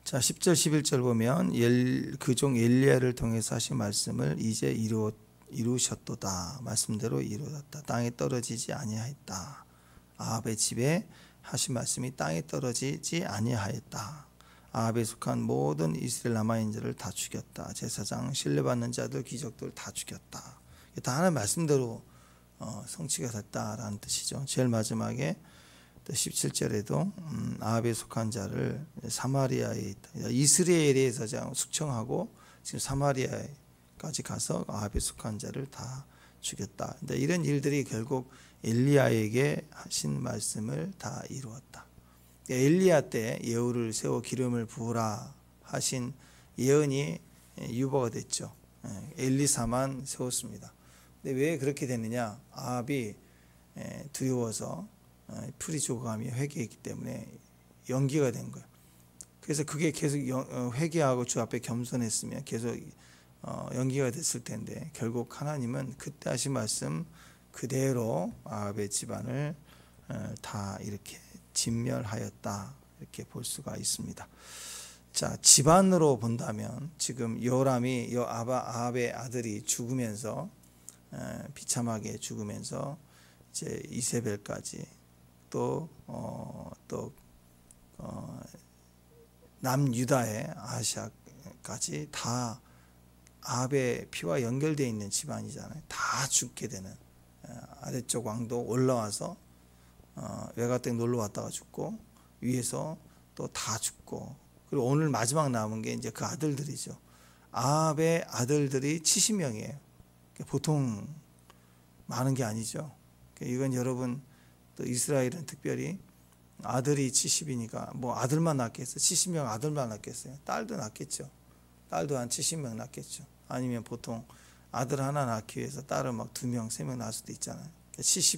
자, 10절 11절 보면 그종 엘리야를 통해서 하신 말씀을 이제 이루셨도다. 말씀대로 이루었다. 땅에 떨어지지 아니하였다. 아합의 집에 하신 말씀이 땅에 떨어지지 아니하였다. 아합에 속한 모든 이스라엘 남아있는 자를 다 죽였다. 제사장, 신뢰받는 자들, 귀족들 다 죽였다. 다 하나님 말씀대로 성취가 됐다라는 뜻이죠. 제일 마지막에 17절에도 아합에 속한 자를 사마리아에 있다. 이스라엘에서 숙청하고 지금 사마리아까지 가서 아합에 속한 자를 다 죽였다. 근데 이런 일들이 결국 엘리야에게 하신 말씀을 다 이루었다. 엘리야 때 예후를 세워 기름을 부으라 하신 예언이 유보가 됐죠. 엘리사만 세웠습니다. 근데 왜 그렇게 됐느냐? 아합이 두려워서 풀이 죽어가며 회개했기 때문에 연기가 된 거예요. 그래서 그게 계속 회개하고 주 앞에 겸손했으면 계속 연기가 됐을 텐데 결국 하나님은 그때 하신 말씀 그대로 아합의 집안을 다 이렇게 진멸하였다, 이렇게 볼 수가 있습니다. 자, 집안으로 본다면 지금 요람이 아합의 아들이 죽으면서 비참하게 죽으면서 이제 이세벨까지 또 남유다의 아시아까지 다 아합의 피와 연결되어 있는 집안이잖아요. 다 죽게 되는, 아래쪽 왕도 올라와서 외가댁 놀러 왔다가 죽고 위에서 또 다 죽고, 그리고 오늘 마지막 남은 게 이제 그 아들들이죠. 아합의 아들들이 70명이에요. 보통 많은 게 아니죠. 이건 여러분 또 이스라엘은 특별히 아들이 70이니까 뭐 아들만 낳겠어요? 70명 아들만 낳겠어요? 딸도 낳겠죠. 딸도 한 70명 낳겠죠. 아니면 보통 아들 하나 낳기 위해서 딸을 막 2명, 3명 낳을 수도 있잖아요.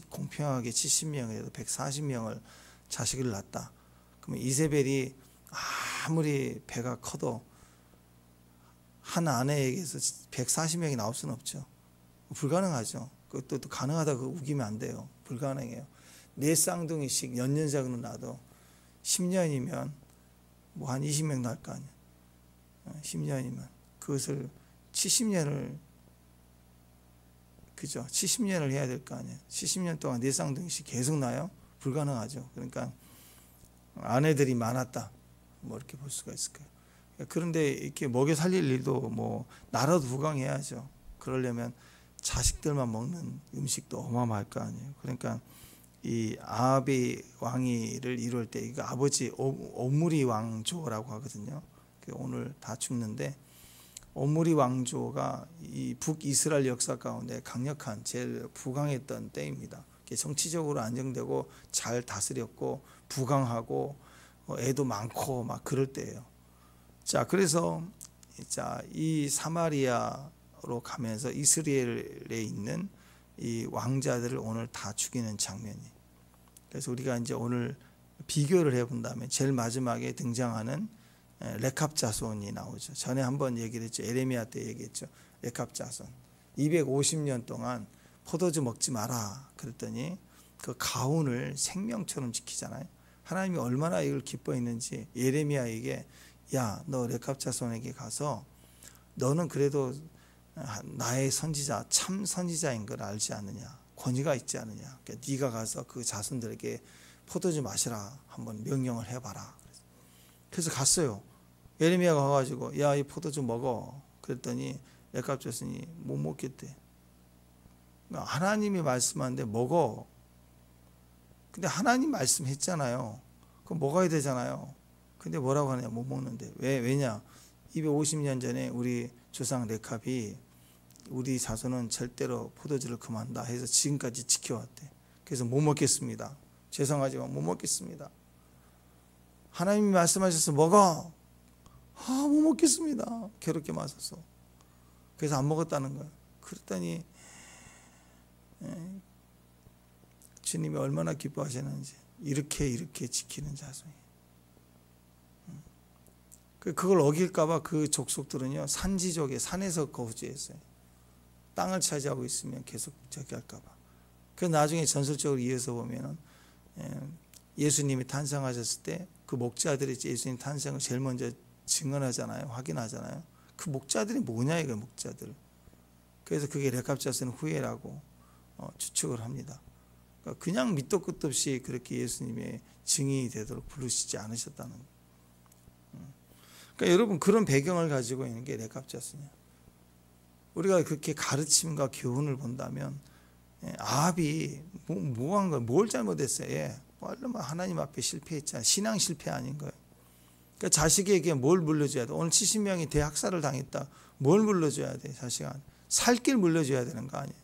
공평하게 70명에도 140명을 자식을 낳았다. 그러면 이세벨이 아무리 배가 커도 한 아내에게서 140명이 나올 수는 없죠. 불가능하죠. 그것도 또 가능하다 그 우기면 안 돼요. 불가능해요. 4쌍둥이씩 연년작으로 낳아도 10년이면 뭐 한 20명 낳을 거 아니에요. 10년이면 그것을 70년을, 그죠? 70년을 해야 될 거 아니에요. 70년 동안 4쌍둥이씩 계속 낳아요? 불가능하죠. 그러니까 아내들이 많았다, 뭐 이렇게 볼 수가 있을 거예요. 그런데 이렇게 먹여 살릴 일도 뭐 나라도 부강해야죠. 그러려면 자식들만 먹는 음식도 어마어마할 거 아니에요. 그러니까 이 아합의 왕위를 이룰 때 이거 아버지 오므리 왕조라고 하거든요. 오늘 다 죽는데 오므리 왕조가 이 북이스라엘 역사 가운데 강력한 제일 부강했던 때입니다. 정치적으로 안정되고 잘 다스렸고 부강하고 애도 많고 막 그럴 때예요. 자, 그래서 이 사마리아로 가면서 이스라엘에 있는 이 왕자들을 오늘 다 죽이는 장면이. 그래서 우리가 이제 오늘 비교를 해본다면 제일 마지막에 등장하는 레캅 자손이 나오죠. 전에 한번 얘기를 했죠. 에레미야 때 얘기했죠. 레캅 자손. 250년 동안 포도주 먹지 마라 그랬더니 그 가훈을 생명처럼 지키잖아요. 하나님이 얼마나 이걸 기뻐했는지 예레미야에게, 야, 너 레캅 자손에게 가서 너는 그래도 나의 선지자, 참 선지자인 걸 알지 않느냐, 권위가 있지 않느냐, 그러니까 네가 가서 그 자손들에게 포도주 마시라 한번 명령을 해봐라. 그래서 갔어요. 예레미야가 가가지고 야, 이 포도주 먹어 그랬더니 레캅 자손이 못 먹겠대. 하나님이 말씀하는데 먹어. 근데 하나님 말씀했잖아요. 그럼 먹어야 되잖아요. 근데 뭐라고 하냐, 못 먹는데. 왜냐? 250년 전에 우리 조상 레캅이 우리 자손은 절대로 포도주를 금한다 해서 지금까지 지켜왔대. 그래서 못 먹겠습니다. 죄송하지만 못 먹겠습니다. 하나님이 말씀하셔서 먹어. 못 먹겠습니다. 괴롭게 맞아서. 그래서 안 먹었다는 거예요. 그랬더니 주님이 얼마나 기뻐하시는지, 이렇게 지키는 자손이. 그걸 어길까봐 그 족속들은요, 산지족에 산에서 거주했어요. 땅을 차지하고 있으면 계속 저기 할까봐. 그래서 나중에 전설적으로 이어서 보면은 예수님이 탄생하셨을 때 그 목자들이 예수님 탄생을 제일 먼저 증언하잖아요. 확인하잖아요. 그 목자들이 뭐냐 이거 목자들. 그래서 그게 레캅자스는 후예라고 추측을 합니다. 그러니까 그냥 밑도 끝도 없이 그렇게 예수님의 증인이 되도록 부르시지 않으셨다는 거예요. 그러니까 여러분 그런 배경을 가지고 있는 게 레캅자스냐. 우리가 그렇게 가르침과 교훈을 본다면 아합이 뭐한 거예요? 뭘 잘못했어요? 하나님 앞에 실패했잖아요. 신앙 실패 아닌 거예요. 그러니까 자식에게 뭘 물려줘야 돼? 오늘 70명이 대학살을 당했다. 뭘 물려줘야 돼? 자식한테 살 길 물려줘야 되는 거 아니에요?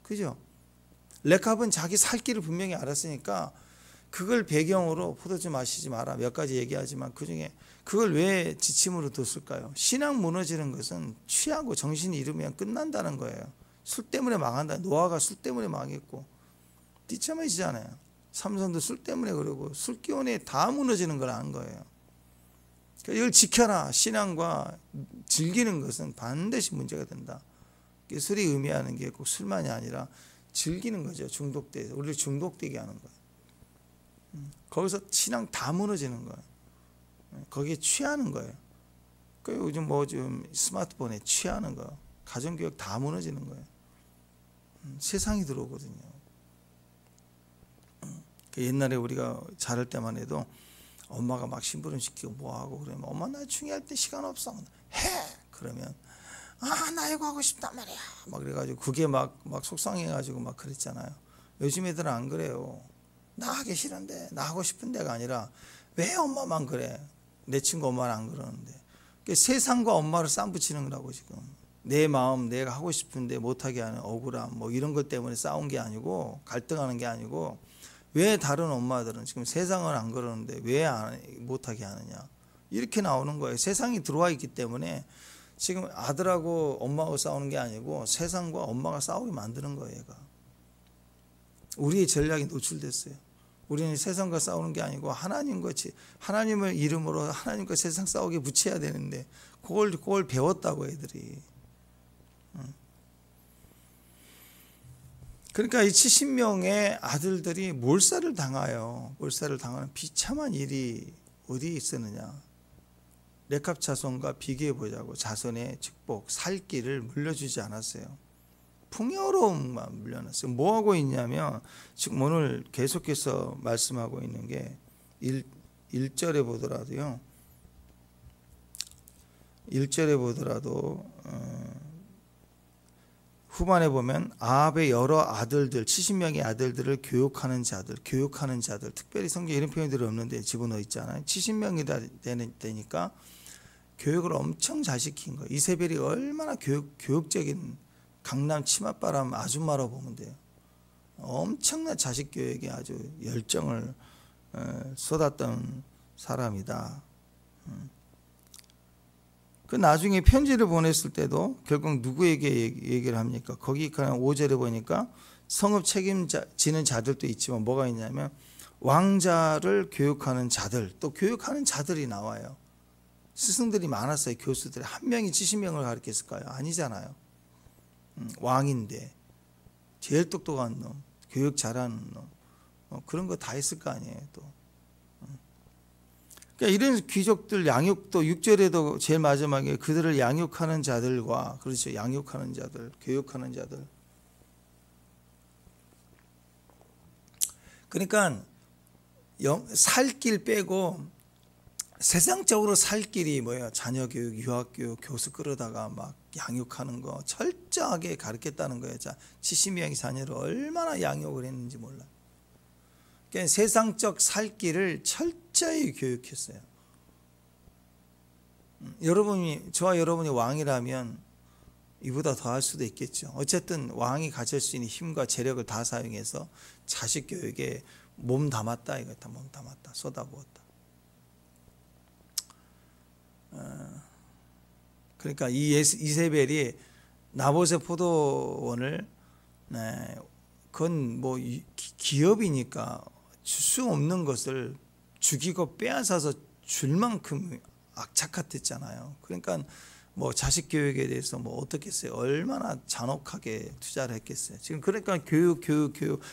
그죠? 레캅은 자기 살 길을 분명히 알았으니까 그걸 배경으로 포도주 마시지 마라 몇 가지 얘기하지만 그중에 그걸 왜 지침으로 뒀을까요? 신앙 무너지는 것은 취하고 정신이 잃으면 끝난다는 거예요. 술 때문에 망한다. 노아가 술 때문에 망했고 띠처마이잖아요. 삼손도 술 때문에 그러고 술 기운에 다 무너지는 걸 안 거예요. 그러니까 이걸 지켜라. 신앙과 즐기는 것은 반드시 문제가 된다. 술이 의미하는 게 꼭 술만이 아니라 즐기는 거죠. 중독돼. 우리를 중독되게 하는 거예요. 거기서 신앙 다 무너지는 거예요. 거기에 취하는 거예요. 그러니까 요즘 좀 스마트폰에 취하는 거, 가정교육 다 무너지는 거예요. 세상이 들어오거든요. 옛날에 우리가 자랄 때만 해도 엄마가 막 심부름 시키고 뭐하고 그러면 엄마 나 중요할 때 시간 없어. 해! 그러면 나 이거 하고 싶단 말이야. 막 그래가지고 그게 막 속상해가지고 막 그랬잖아요. 요즘 애들은 안 그래요. 나 하기 싫은데, 나 하고 싶은데가 아니라 왜 엄마만 그래? 내 친구 엄마는 안 그러는데. 그러니까 세상과 엄마를 쌈붙이는 거라고 지금. 내 마음 내가 하고 싶은데 못하게 하는 억울함 뭐 이런 것 때문에 싸운 게 아니고 갈등하는 게 아니고 왜 다른 엄마들은 지금 세상은 안 그러는데 왜 못하게 하느냐. 이렇게 나오는 거예요. 세상이 들어와 있기 때문에 지금 아들하고 엄마하고 싸우는 게 아니고 세상과 엄마가 싸우게 만드는 거예요. 얘가. 우리의 전략이 노출됐어요. 우리는 세상과 싸우는 게 아니고 하나님을 이름으로 하나님과 세상 싸우게 붙여야 되는데 그걸 배웠다고 애들이. 그러니까 이 70명의 아들들이 몰살을 당하여 몰살을 당하는 비참한 일이 어디에 있었느냐. 레캅 자손과 비교해 보자고 자손의 축복 살 길을 물려주지 않았어요. 풍요로움만 물려놨어요. 뭐 하고 있냐면 지금 오늘 계속해서 말씀하고 있는 게 1절에 보더라도요. 1절에 보더라도 후반에 보면 아합의 여러 아들들 70명의 아들들을 교육하는 자들 특별히 성경에 이런 표현들이 없는데 집어넣어 있잖아요. 70명이 되니까 교육을 엄청 잘 시킨 거예요. 이세벨이 얼마나 교육적인 강남 치맛바람 아줌마로 보면 돼요. 엄청난 자식 교육에 아주 열정을 쏟았던 사람이다. 그 나중에 편지를 보냈을 때도 결국 누구에게 얘기를 합니까? 거기 그냥 5절에 보니까 성읍 책임지는 자들도 있지만 뭐가 있냐면 왕자를 교육하는 자들, 또 교육하는 자들이 나와요. 스승들이 많았어요. 교수들이 한 명이 70명을 가르쳤을까요? 아니잖아요. 왕인데 제일 똑똑한 놈, 교육 잘하는 놈, 그런 거 다 했을 거 아니에요. 또 그러니까 이런 귀족들 양육도 6절에도 제일 마지막에 그들을 양육하는 자들과 그렇죠. 양육하는 자들, 교육하는 자들. 그러니까 살 길 빼고 세상적으로 살 길이 뭐예요? 자녀 교육, 유학 교육, 교수 끌어다가 막 양육하는 거 철저하게 가르쳤다는 거예요. 자, 70명의 자녀를 얼마나 양육을 했는지 몰라요. 그러니까 세상적 살 길을 철저히 교육했어요. 저와 여러분이 왕이라면 이보다 더 할 수도 있겠죠. 어쨌든 왕이 가질 수 있는 힘과 재력을 다 사용해서 자식 교육에 몸 담았다 이거다. 몸 담았다. 쏟아부었다. 그러니까 이 이세벨이 나봇의 포도원을 그건 뭐 기업이니까 줄 수 없는 것을 죽이고 빼앗아서 줄 만큼 악착같았잖아요. 그러니까 뭐 자식 교육에 대해서 뭐 어떻겠어요? 얼마나 잔혹하게 투자를 했겠어요. 지금 그러니까 교육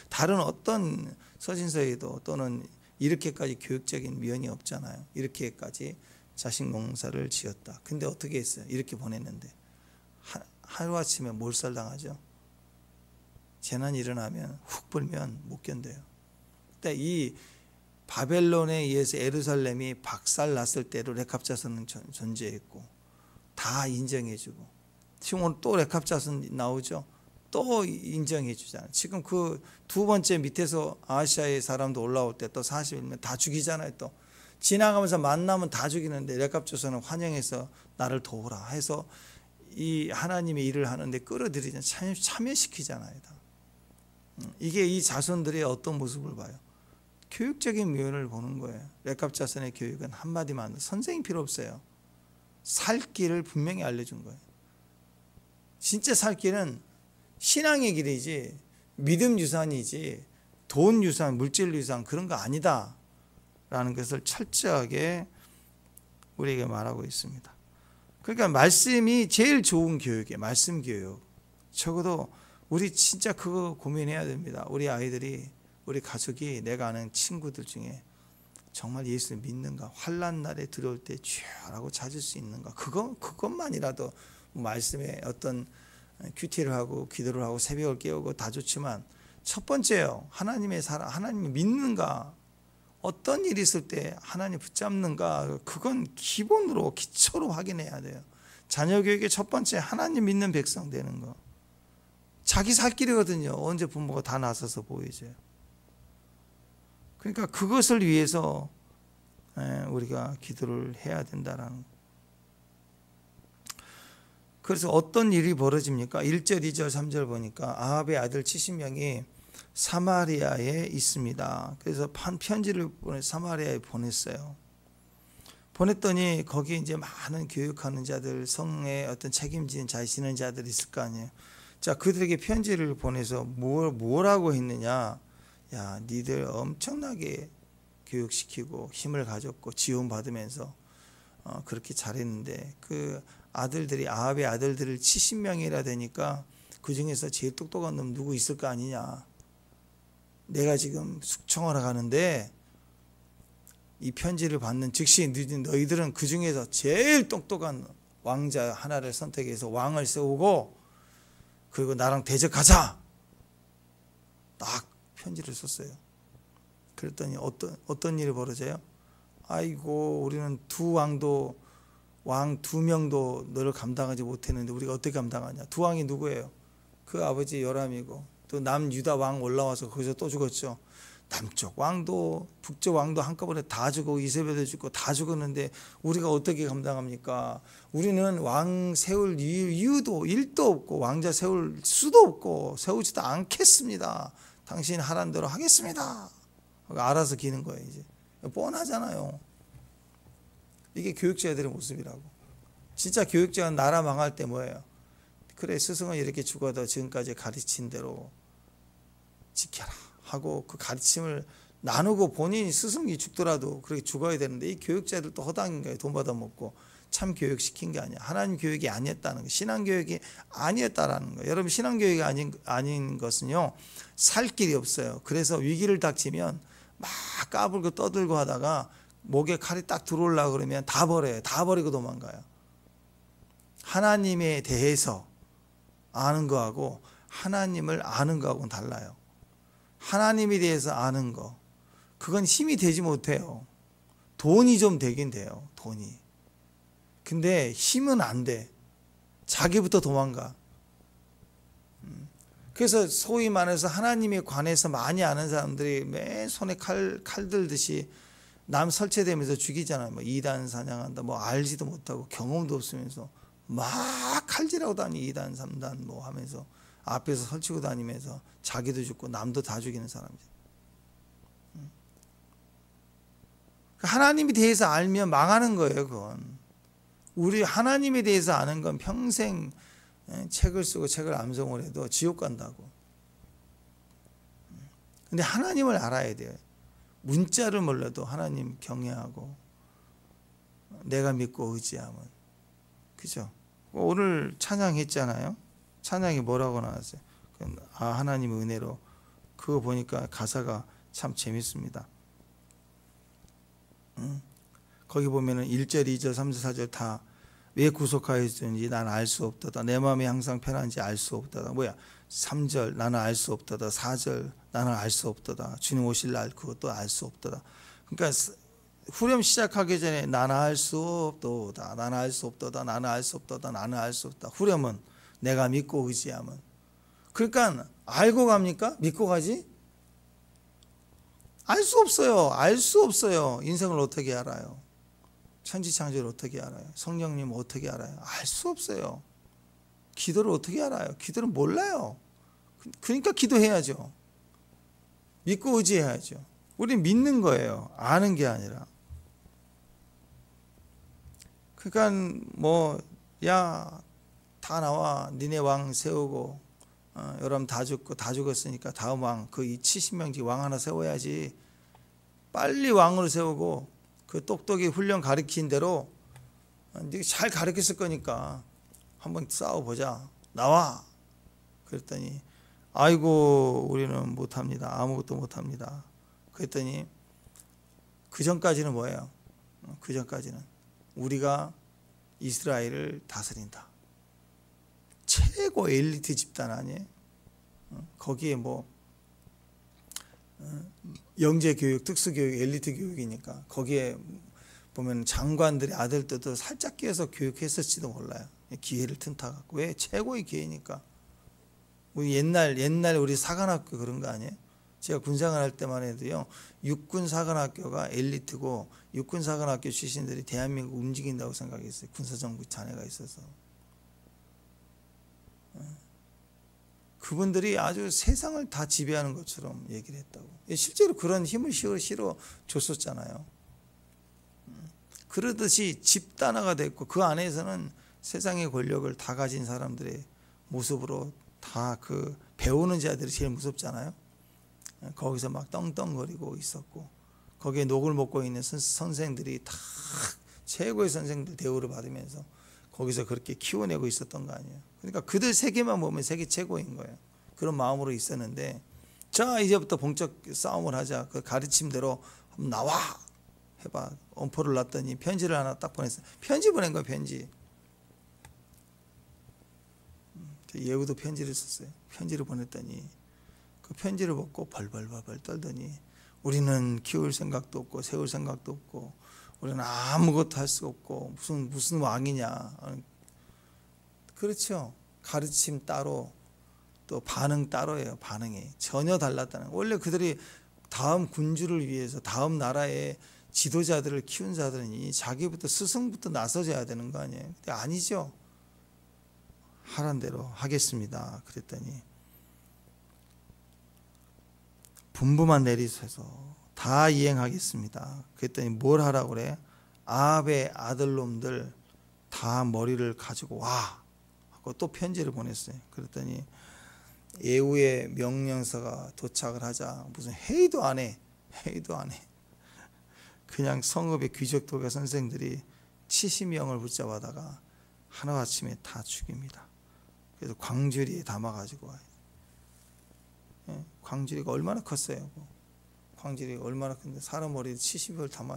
다른 어떤 서신서에도 또는 이렇게까지 교육적인 면이 없잖아요. 이렇게까지 자식 농사를 지었다. 근데 어떻게 했어요? 이렇게 보냈는데 하루아침에 몰살당하죠. 재난이 일어나면 훅 불면 못 견뎌요. 근데 이 바벨론에 의해서 예루살렘이 박살났을 때로 레캅자손은 존재했고 다 인정해주고 지금 오늘 또 레캅자손 나오죠. 또 인정해주잖아요. 지금 그 두 번째 밑에서 아시아의 사람도 올라올 때 또 40일면 다 죽이잖아요. 또 지나가면서 만나면 다 죽이는데 레캅자손은 환영해서 나를 도우라 해서 이 하나님의 일을 하는데 끌어들이잖아요. 참여시키잖아요. 다. 이게 이 자손들의 어떤 모습을 봐요? 교육적인 면을 보는 거예요. 레캅자손의 교육은 한마디만 선생이 필요 없어요. 살 길을 분명히 알려준 거예요. 진짜 살 길은 신앙의 길이지 믿음 유산이지 돈 유산, 물질 유산 그런 거 아니다 라는 것을 철저하게 우리에게 말하고 있습니다. 그러니까 말씀이 제일 좋은 교육이에요. 말씀 교육. 적어도 우리 진짜 그거 고민해야 됩니다. 우리 아이들이, 우리 가족이, 내가 아는 친구들 중에 정말 예수를 믿는가, 환난 날에 들어올 때 주여라고 찾을 수 있는가, 그것만이라도 말씀에 어떤 큐티를 하고 기도를 하고 새벽을 깨우고 다 좋지만 첫 번째요, 하나님의 사랑, 하나님 믿는가, 어떤 일이 있을 때 하나님 붙잡는가, 그건 기본으로 기초로 확인해야 돼요. 자녀 교육의 첫 번째 하나님 믿는 백성 되는 거. 자기 살 길이거든요. 언제 부모가 다 나서서 보이죠. 그러니까 그것을 위해서 우리가 기도를 해야 된다라는 거. 그래서 어떤 일이 벌어집니까? 1절, 2절, 3절 보니까 아합의 아들 70명이 사마리아에 있습니다. 그래서 편지를 사마리아에 보냈어요. 보냈더니 거기 이제 많은 교육하는 자들, 성에 어떤 책임지는 자시는 자들이 있을 거 아니에요. 자, 그들에게 편지를 보내서 뭐라고 했느냐? 야, 니들 엄청나게 교육시키고 힘을 가졌고 지원받으면서 그렇게 잘했는데 그 아들들이, 아합의 아들들을 70명이라 되니까 그 중에서 제일 똑똑한 놈 누구 있을 거 아니냐. 내가 지금 숙청하러 가는데 이 편지를 받는 즉시 너희들은 그 중에서 제일 똑똑한 왕자 하나를 선택해서 왕을 세우고 그리고 나랑 대적하자. 딱 편지를 썼어요. 그랬더니 어떤 일이 벌어져요? 아이고, 우리는 왕 2명도 너를 감당하지 못했는데 우리가 어떻게 감당하냐. 두 왕이 누구예요? 그 아버지 요람이고 또 남유다 왕 올라와서 거기서 또 죽었죠. 남쪽 왕도 북쪽 왕도 한꺼번에 다 죽고 이세벨도 죽고 다 죽었는데 우리가 어떻게 감당합니까? 우리는 왕 세울 이유도 일도 없고 왕자 세울 수도 없고 세우지도 않겠습니다. 당신 하라는 대로 하겠습니다. 알아서 기는 거예요. 이제 뻔하잖아요. 이게 교육자들의 모습이라고. 진짜 교육자는 나라 망할 때 뭐예요? 그래, 스승은 이렇게 죽어도 지금까지 가르친 대로 지켜라 하고 그 가르침을 나누고 본인이 스승이 죽더라도 그렇게 죽어야 되는데 이 교육자들도 허당인 거예요. 돈 받아먹고 참 교육시킨 게 아니야. 하나님 교육이 아니었다는 거, 신앙 교육이 아니었다라는 거. 여러분, 신앙 교육이 아닌 것은요, 살 길이 없어요. 그래서 위기를 닥치면 막 까불고 떠들고 하다가 목에 칼이 딱 들어오려고 그러면 다 버려요. 다 버리고 도망가요. 하나님에 대해서 아는 거하고 하나님을 아는 거하고는 달라요. 하나님에 대해서 아는 거, 그건 힘이 되지 못해요. 돈이 좀 되긴 돼요. 돈이. 근데 힘은 안 돼. 자기부터 도망가. 그래서 소위 말해서 하나님에 관해서 많이 아는 사람들이 매 손에 칼 들듯이 남 설치되면서 죽이잖아요. 뭐 2단 사냥한다, 뭐 알지도 못하고 경험도 없으면서 막 칼질하고 다니. 2단 3단 뭐 하면서 앞에서 설치고 다니면서 자기도 죽고 남도 다 죽이는 사람이죠. 하나님에 대해서 알면 망하는 거예요. 그건 우리 하나님에 대해서 아는 건 평생 책을 쓰고 책을 암송을 해도 지옥 간다고. 근데 하나님을 알아야 돼요. 문자를 몰라도 하나님 경외하고 내가 믿고 의지하면. 그죠? 오늘 찬양했잖아요. 찬양이 뭐라고 나왔어요? 하나님의 은혜로. 그거 보니까 가사가 참 재밌습니다. 거기 보면은 1절, 2절, 3절, 4절 다 왜 구속하였는지 난 알 수 없도다. 내 마음이 항상 편한지 알 수 없도다. 뭐야? 3절 나는 알 수 없도다. 4절 나는 알 수 없도다. 주님 오실 날 그것도 알 수 없도다. 그러니까 후렴 시작하기 전에 나는 알 수 없도다. 나는 알 수 없도다. 나는 알 수 없도다. 나는 알 수 없다. 후렴은 내가 믿고 의지함은. 그러니까 알고 갑니까? 믿고 가지? 알 수 없어요. 알 수 없어요. 인생을 어떻게 알아요? 천지창조를 어떻게 알아요? 성령님 어떻게 알아요? 알 수 없어요. 기도를 어떻게 알아요? 기도를 몰라요. 그러니까 기도해야죠. 믿고 의지해야죠. 우리는 믿는 거예요. 아는 게 아니라. 그러니까 야, 다 나와. 니네 왕 세우고 여러분 다 죽고 다 죽었으니까 다음 왕 그 70명지 왕 하나 세워야지. 빨리 왕으로 세우고 그 똑똑이 훈련 가르친 대로 네가 잘 가르쳤을 거니까 한번 싸워보자. 나와. 그랬더니 아이고 우리는 못합니다. 아무것도 못합니다. 그랬더니 그 전까지는 뭐예요? 그 전까지는 우리가 이스라엘을 다스린다. 최고 엘리트 집단 아니에요? 거기에 영재교육, 특수교육, 엘리트 교육이니까 거기에 보면 장관들의 아들들도 살짝 끼어서 교육했을지도 몰라요. 기회를 틈타갖고. 왜? 최고의 기회니까. 우리 옛날 우리 사관학교 그런 거 아니에요? 제가 군생활 할 때만 해도요, 육군 사관학교가 엘리트고 육군 사관학교 출신들이 대한민국 움직인다고 생각했어요. 군사정부 잔해가 있어서. 그분들이 아주 세상을 다 지배하는 것처럼 얘기를 했다고. 실제로 그런 힘을 실어 줬었잖아요. 그러듯이 집단화가 됐고 그 안에서는 세상의 권력을 다 가진 사람들의 모습으로 다 그 배우는 자들이 제일 무섭잖아요. 거기서 막 떵떵거리고 있었고 거기에 녹을 먹고 있는 선생들이 다 최고의 선생들 대우를 받으면서 거기서 그렇게 키워내고 있었던 거 아니에요. 그러니까 그들 세계만 보면 세계 최고인 거예요. 그런 마음으로 있었는데 자 이제부터 본격 싸움을 하자. 그 가르침대로 한번 나와 해봐. 엄포를 놨더니 편지를 하나 딱 보냈어요. 편지 보낸 거예요. 편지. 예후도 편지를 썼어요. 편지를 보냈더니 그 편지를 받고 벌벌벌 떨더니 우리는 키울 생각도 없고 세울 생각도 없고 우리는 아무것도 할 수 없고 무슨 왕이냐. 그렇죠. 가르침 따로 또 반응 따로예요. 반응이 전혀 달랐다는. 원래 그들이 다음 군주를 위해서 다음 나라의 지도자들을 키운 자들은 자기부터 스승부터 나서줘야 되는 거 아니에요. 근데 아니죠. 하란 대로 하겠습니다. 그랬더니 분부만 내리셔서 다 이행하겠습니다. 그랬더니 뭘 하라고 그래? 아합의 아들놈들 다 머리를 가지고 와 하고 또 편지를 보냈어요. 그랬더니 예후의 명령서가 도착을 하자 무슨 회의도 안 해. 그냥 성읍의 귀족 도가 선생들이 70명을 붙잡아다가 하루아침에 다 죽입니다. 그래서 광주리에 담아가지고 와요. 광주리가 얼마나 컸어요. 광주리가 얼마나 큰데 사람 머리에 70을 담아.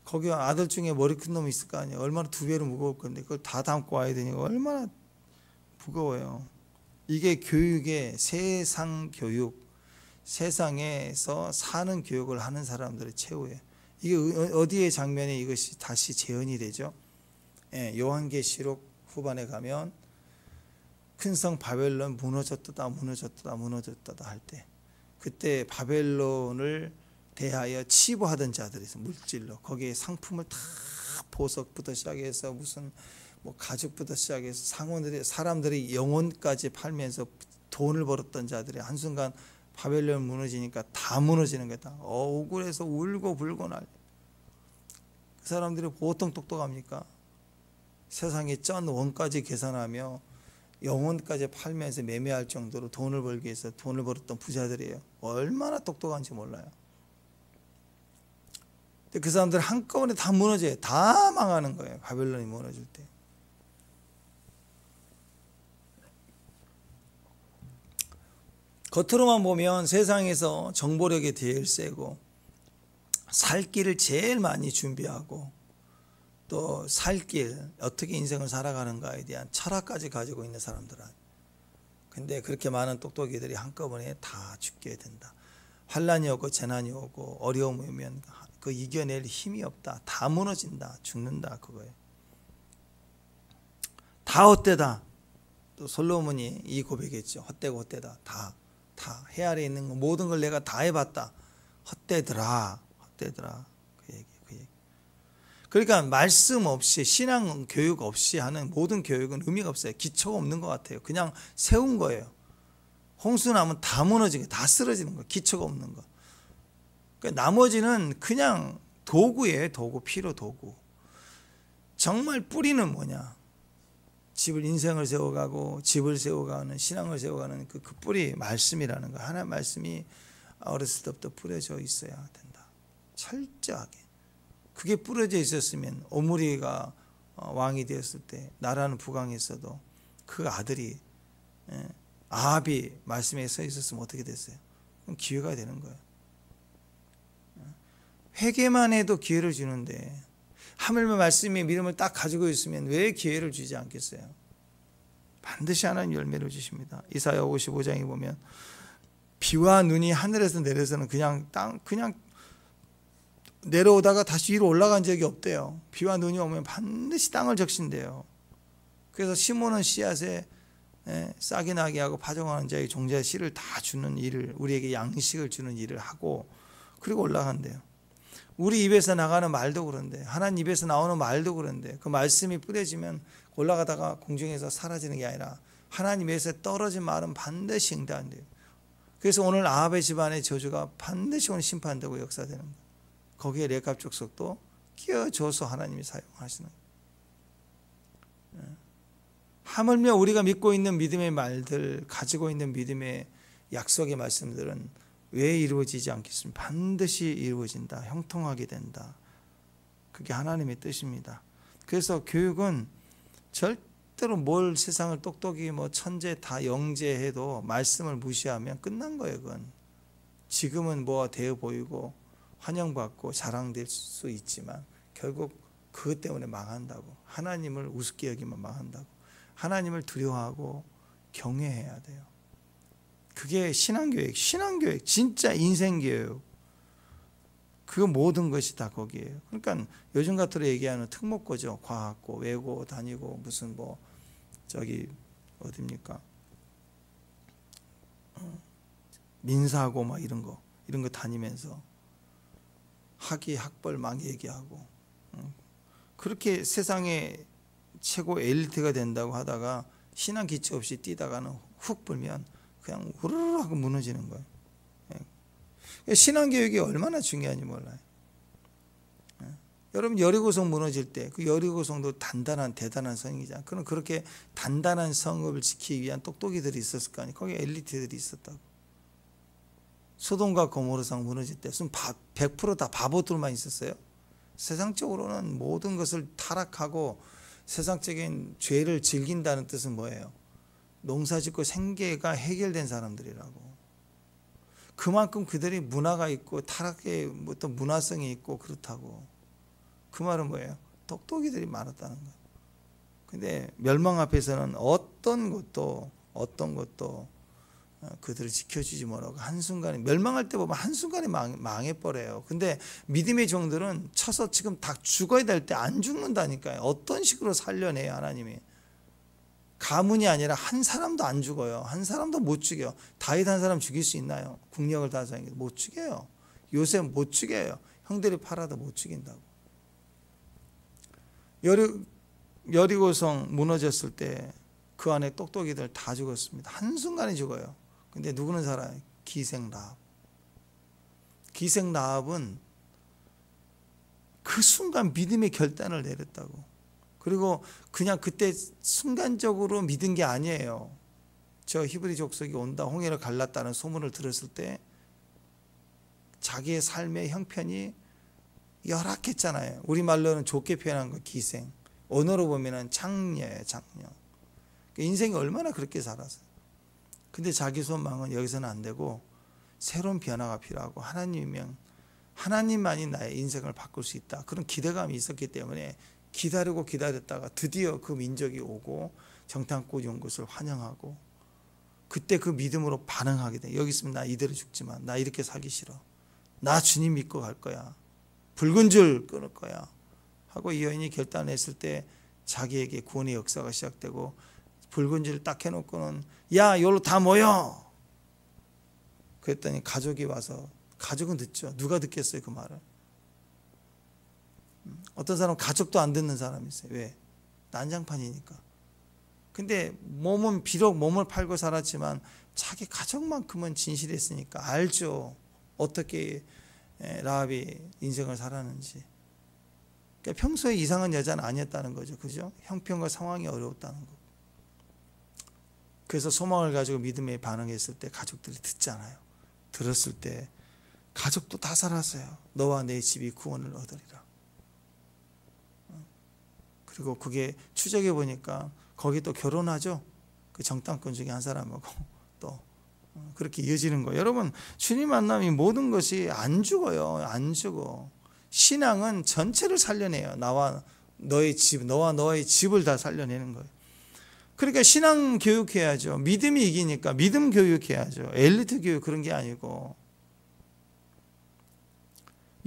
거기 아들 중에 머리 큰 놈이 있을 거 아니에요. 얼마나 두 배로 무거울 건데 그걸 다 담고 와야 되니까 얼마나 무거워요. 이게 교육의 세상 교육, 세상에서 사는 교육을 하는 사람들의 최후예요. 이게 어디의 장면에 이것이 다시 재현이 되죠? 요한계시록 후반에 가면 큰 성 바벨론 무너졌다 할 때 그때 바벨론을 대하여 치부하던 자들이 있어요. 물질로 거기에 상품을 다 보석부터 시작해서 무슨 가죽부터 시작해서 상원들이 사람들이 영혼까지 팔면서 돈을 벌었던 자들이 한순간 바벨론 무너지니까 다 무너지는 거다. 억울해서 울고 불고 난리. 그 사람들이 보통 똑똑합니까? 세상에 쩐 원까지 계산하며 영혼까지 팔면서 매매할 정도로 돈을 벌기 위해서 돈을 벌었던 부자들이에요. 얼마나 똑똑한지 몰라요. 근데 그 사람들 한꺼번에 다 무너져요. 다 망하는 거예요. 바벨론이 무너질 때. 겉으로만 보면 세상에서 정보력이 제일 세고 살 길을 제일 많이 준비하고 또 살 길, 어떻게 인생을 살아가는가에 대한 철학까지 가지고 있는 사람들은, 근데 그렇게 많은 똑똑이들이 한꺼번에 다 죽게 된다. 환란이 오고 재난이 오고 어려움이 오면 그 이겨낼 힘이 없다. 다 무너진다. 죽는다. 그거예요. 다 헛되다. 또 솔로몬이 이 고백했죠. 헛되고 헛되다. 다 해 아래 있는 거 모든 걸 내가 다 해봤다. 헛되더라. 헛되더라. 그 얘기. 그러니까 말씀 없이, 신앙 교육 없이 하는 모든 교육은 의미가 없어요. 기초가 없는 것 같아요. 그냥 세운 거예요. 홍수 나면 다 무너지고 다 쓰러지는 거. 기초가 없는 거. 그러니까 나머지는 그냥 도구예요. 도구, 필요 도구. 정말 뿌리는 뭐냐? 인생을 세워가고 집을 세워가는, 신앙을 세워가는 그 뿌리 말씀이라는 거. 하나님 말씀이 어렸을 때부터 뿌려져 있어야 된다. 철저하게. 그게 뿌려져 있었으면 오므리가 왕이 되었을 때 나라는 부강했어도 그 아들이, 아합이 말씀에 서 있었으면 어떻게 됐어요? 그럼 기회가 되는 거예요. 회개만 해도 기회를 주는데 하물며 말씀의 믿음을 딱 가지고 있으면 왜 기회를 주지 않겠어요? 반드시 하나님 열매를 주십니다. 이사야 55장에 보면 비와 눈이 하늘에서 내려서는 그냥 내려오다가 다시 위로 올라간 적이 없대요. 비와 눈이 오면 반드시 땅을 적신대요. 그래서 심어놓은 씨앗에 싹이 나게 하고 파종하는 자의 종자의 씨를 다 주는 일을, 우리에게 양식을 주는 일을 하고, 그리고 올라간대요. 우리 입에서 나가는 말도 그런데, 하나님 입에서 나오는 말도 그런데, 그 말씀이 뿌려지면 올라가다가 공중에서 사라지는 게 아니라 하나님 입에서 떨어진 말은 반드시 응답한대요. 그래서 오늘 아합의 집안의 저주가 반드시 오늘 심판되고 역사되는 거예요. 거기에 레갑 족속도 끼워줘서 하나님이 사용하시는 거예요. 하물며 우리가 믿고 있는 믿음의 말들, 가지고 있는 믿음의 약속의 말씀들은 왜 이루어지지 않겠습니까? 반드시 이루어진다. 형통하게 된다. 그게 하나님의 뜻입니다. 그래서 교육은 절대로 뭘 세상을 똑똑히 천재 다 영재해도 말씀을 무시하면 끝난 거예요. 그건 지금은 뭐가 되어 보이고 환영받고 자랑될 수 있지만 결국 그것 때문에 망한다고. 하나님을 우습게 여기면 망한다고. 하나님을 두려워하고 경외해야 돼요. 그게 신앙교육, 진짜 인생교육. 그 모든 것이 다 거기에요. 그러니까 요즘 같은 얘기하는 특목고죠. 과학고, 외고 다니고 무슨 어딥니까? 민사고 이런 거 다니면서 학벌 막 얘기하고, 그렇게 세상에 최고 엘리트가 된다고 하다가 신앙 기초 없이 뛰다가는 훅 불면 그냥 우르르 하고 무너지는 거예요. 신앙 교육이 얼마나 중요한지 몰라요. 여러분 여리고성 무너질 때 그 여리고성도 대단한 성이잖아요. 그럼 그렇게 단단한 성읍을 지키기 위한 똑똑이들이 있었을 거 아니에요. 거기에 엘리트들이 있었다고. 소돔과 고모르성 무너질 때 100% 다 바보들만 있었어요. 세상적으로는 모든 것을 타락하고 세상적인 죄를 즐긴다는 뜻은 뭐예요? 농사짓고 생계가 해결된 사람들이라고. 그만큼 그들이 문화가 있고 타락의 어떤 문화성이 있고 그렇다고. 그 말은 뭐예요? 똑똑이들이 많았다는 거예요. 근데 멸망 앞에서는 어떤 것도 그들을 지켜주지 못하고 한순간에, 멸망할 때 보면 한순간에 망해버려요. 근데 믿음의 종들은 쳐서 지금 다 죽어야 될 때 안 죽는다니까요. 어떤 식으로 살려내요 하나님이. 가문이 아니라 한 사람도 안 죽어요. 한 사람도 못 죽여. 다윗 한 사람 죽일 수 있나요? 국력을 다해서 못 죽여요. 요셉 못 죽여요. 형들이 팔아도 못 죽인다고. 여리고성 무너졌을 때 그 안에 똑똑이들 다 죽었습니다. 한순간에 죽어요. 근데 누구는 살아요? 기생 라합은 그 순간 믿음의 결단을 내렸다고. 그리고 그냥 그때 순간적으로 믿은 게 아니에요. 저 히브리 족속이 온다, 홍해를 갈랐다는 소문을 들었을 때 자기의 삶의 형편이 열악했잖아요. 우리말로는 좋게 표현한 거 기생, 언어로 보면 장녀예요. 장녀. 인생이 얼마나 그렇게 살았어요. 근데 자기 소망은 여기서는 안 되고 새로운 변화가 필요하고 하나님만이 나의 인생을 바꿀 수 있다. 그런 기대감이 있었기 때문에 기다리고 기다렸다가 드디어 그 민족이 오고 정탐꾼이 온 것을 환영하고 그때 그 믿음으로 반응하게 돼. 여기 있으면 나 이대로 죽지만 나 이렇게 살기 싫어. 나 주님 믿고 갈 거야. 붉은 줄 끊을 거야. 하고 이 여인이 결단했을 때 자기에게 구원의 역사가 시작되고 붉은 줄을 딱 해놓고는 야 여기로 다 모여. 그랬더니 가족이 와서 가족은 듣죠. 누가 듣겠어요 그 말을. 어떤 사람은 가족도 안 듣는 사람이 있어요. 왜? 난장판이니까. 근데 몸은 비록 몸을 팔고 살았지만 자기 가족만큼은 진실했으니까 알죠. 어떻게 라합이 인생을 살았는지. 그러니까 평소에 이상한 여자는 아니었다는 거죠. 그죠? 형편과 상황이 어려웠다는 거. 그래서 소망을 가지고 믿음에 반응했을 때 가족들이 듣잖아요. 들었을 때 가족도 다 살았어요. 너와 내 집이 구원을 얻으리라. 그리고 그게 추적해 보니까 거기 또 결혼하죠. 그 정탐꾼 중에 한 사람하고 또 그렇게 이어지는 거예요. 여러분 주님 만남이 모든 것이 안 죽어요. 안 죽어. 신앙은 전체를 살려내요. 나와 너의 집, 너와 너의 집을 다 살려내는 거예요. 그러니까 신앙 교육해야죠. 믿음이 이기니까 믿음 교육해야죠. 엘리트 교육 그런 게 아니고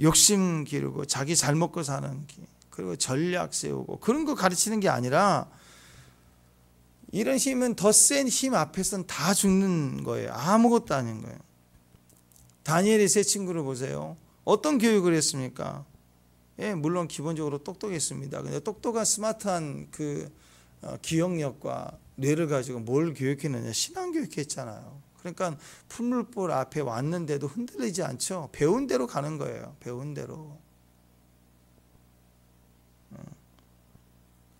욕심 기르고 자기 잘 먹고 사는 게 그리고 전략 세우고 그런 거 가르치는 게 아니라 이런 힘은 더 센 힘 앞에서는 다 죽는 거예요. 아무것도 아닌 거예요. 다니엘의 세 친구를 보세요. 어떤 교육을 했습니까? 예, 물론 기본적으로 똑똑했습니다. 근데 똑똑한 스마트한 그 기억력과 뇌를 가지고 뭘 교육했느냐? 신앙 교육했잖아요. 그러니까 풀물불 앞에 왔는데도 흔들리지 않죠. 배운 대로 가는 거예요. 배운 대로.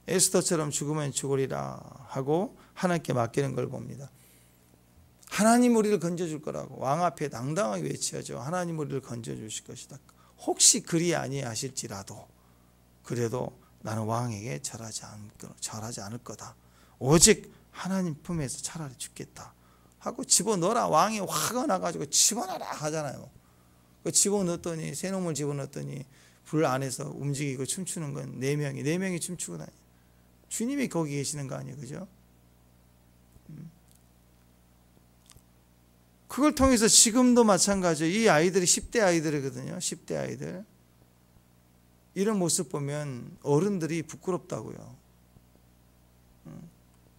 에스더처럼 죽으면 죽으리라 하고 하나님께 맡기는 걸 봅니다. 하나님 우리를 건져줄 거라고 왕 앞에 당당하게 외쳐야죠. 하나님 우리를 건져주실 것이다. 혹시 그리 아니하실지라도 그래도 나는 왕에게 절하지 않을 거다. 오직 하나님 품에서 차라리 죽겠다 하고 집어넣어라. 왕이 화가 나가지고 집어넣어라 하잖아요. 그 집어넣었더니 새놈을 집어넣었더니 불 안에서 움직이고 춤추는 건 네 명이 춤추고 다녀요. 주님이 거기 계시는 거 아니에요, 그죠? 그걸 통해서 지금도 마찬가지예요. 이 아이들이 10대 아이들이거든요. 10대 아이들. 이런 모습 보면 어른들이 부끄럽다고요.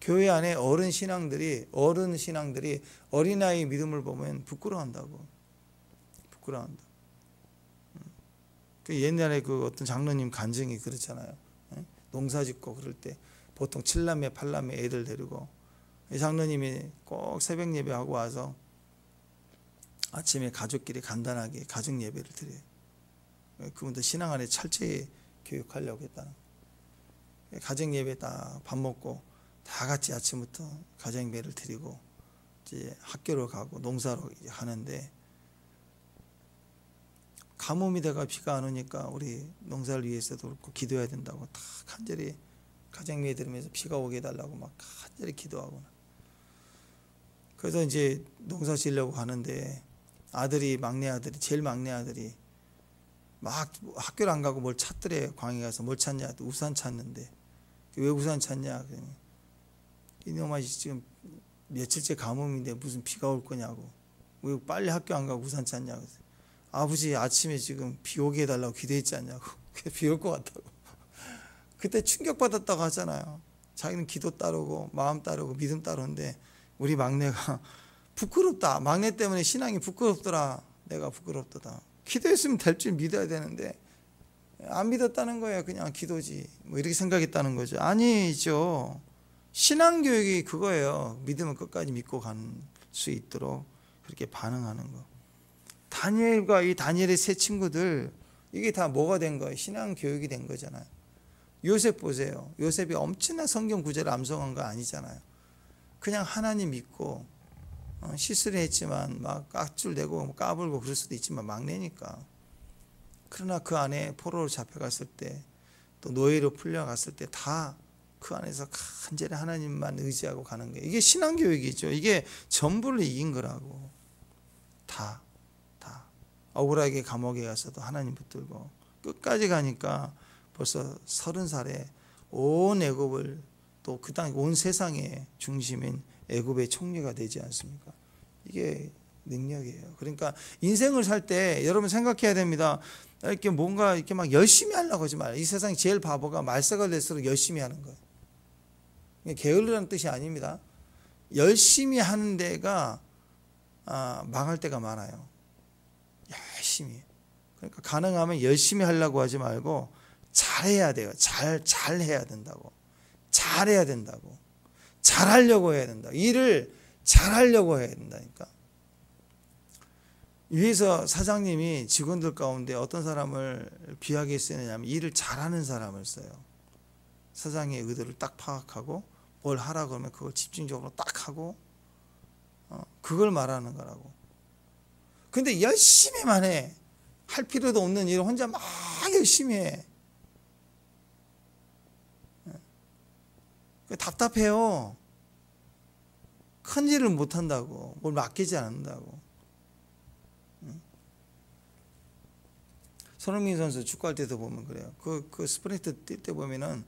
교회 안에 어른 신앙들이 어린아이 믿음을 보면 부끄러워한다고. 부끄러워한다. 그 옛날에 그 어떤 장로님 간증이 그렇잖아요. 농사 짓고 그럴 때 보통 7남매 8남매 애들 데리고 장로님이 꼭 새벽 예배하고 와서 아침에 가족끼리 간단하게 가족 예배를 드려요. 그분들 신앙 안에 철저히 교육하려고 했다는 거예요. 가정 예배 다 밥 먹고 다 같이 아침부터 가정 예배를 드리고 이제 학교로 가고 농사로 하는데 가뭄이 돼가 비가 안 오니까 우리 농사를 위해서도 그렇고 기도해야 된다고 다 간절히 가정 예배 들으면서 비가 오게 해달라고 막 간절히 기도하고 그래서 이제 농사 지으려고 하는데 제일 막내 아들이 막 학교를 안 가고 뭘 찾더래요. 광에 가서 뭘 찾냐? 우산 찾는데 왜 우산 찾냐? 이놈아 지금 며칠째 가뭄인데 무슨 비가 올 거냐고 왜 빨리 학교 안 가고 우산 찾냐고. 아버지 아침에 지금 비 오게 해달라고 기도했지 않냐고. 비 올 것 같다고. 그때 충격받았다고 하잖아요. 자기는 기도 따르고 마음 따르고 믿음 따르는데 우리 막내가 부끄럽다. 막내 때문에 신앙이 부끄럽더라. 내가 부끄럽더라. 기도했으면 될 줄 믿어야 되는데 안 믿었다는 거예요. 그냥 기도지. 뭐 이렇게 생각했다는 거죠. 아니죠. 신앙교육이 그거예요. 믿음을 끝까지 믿고 갈 수 있도록 그렇게 반응하는 거. 다니엘과 이 다니엘의 세 친구들 이게 다 뭐가 된 거예요? 신앙 교육이 된 거잖아요. 요셉 보세요. 요셉이 엄청난 성경 구절을 암송한 거 아니잖아요. 그냥 하나님 믿고 실수를 했지만 막 깍줄대고 까불고 그럴 수도 있지만 막내니까. 그러나 그 안에 포로로 잡혀갔을 때 또 노예로 풀려갔을 때 다 그 안에서 간절히 하나님만 의지하고 가는 거예요. 이게 신앙 교육이죠. 이게 전부를 이긴 거라고. 다 억울하게 감옥에 가서도 하나님 붙들고 끝까지 가니까 벌써 30살에 온 애굽을 또 그 땅 온 세상의 중심인 애굽의 총리가 되지 않습니까? 이게 능력이에요. 그러니까 인생을 살 때 여러분 생각해야 됩니다. 이렇게 뭔가 이렇게 막 열심히 하려고 하지 말아요. 이 세상에 제일 바보가 말세가 될수록 열심히 하는 거예요. 게으르다는 뜻이 아닙니다. 열심히 하는 데가 망할 때가 많아요. 열심히. 그러니까 가능하면 열심히 하려고 하지 말고 잘해야 돼요. 잘해야 된다고. 잘해야 된다고. 잘하려고 해야 된다. 일을 잘하려고 해야 된다니까. 위에서 사장님이 직원들 가운데 어떤 사람을 귀하게 쓰느냐면 일을 잘하는 사람을 써요. 사장의 의도를 딱 파악하고 뭘 하라 그러면 그걸 집중적으로 딱 하고 그걸 말하는 거라고. 근데 열심히만 해. 할 필요도 없는 일을 혼자 막 열심히 해. 답답해요. 큰 일을 못 한다고. 뭘 맡기지 않는다고. 손흥민 선수 축구할 때도 보면 그래요. 그 스프린트 뛸 때 보면은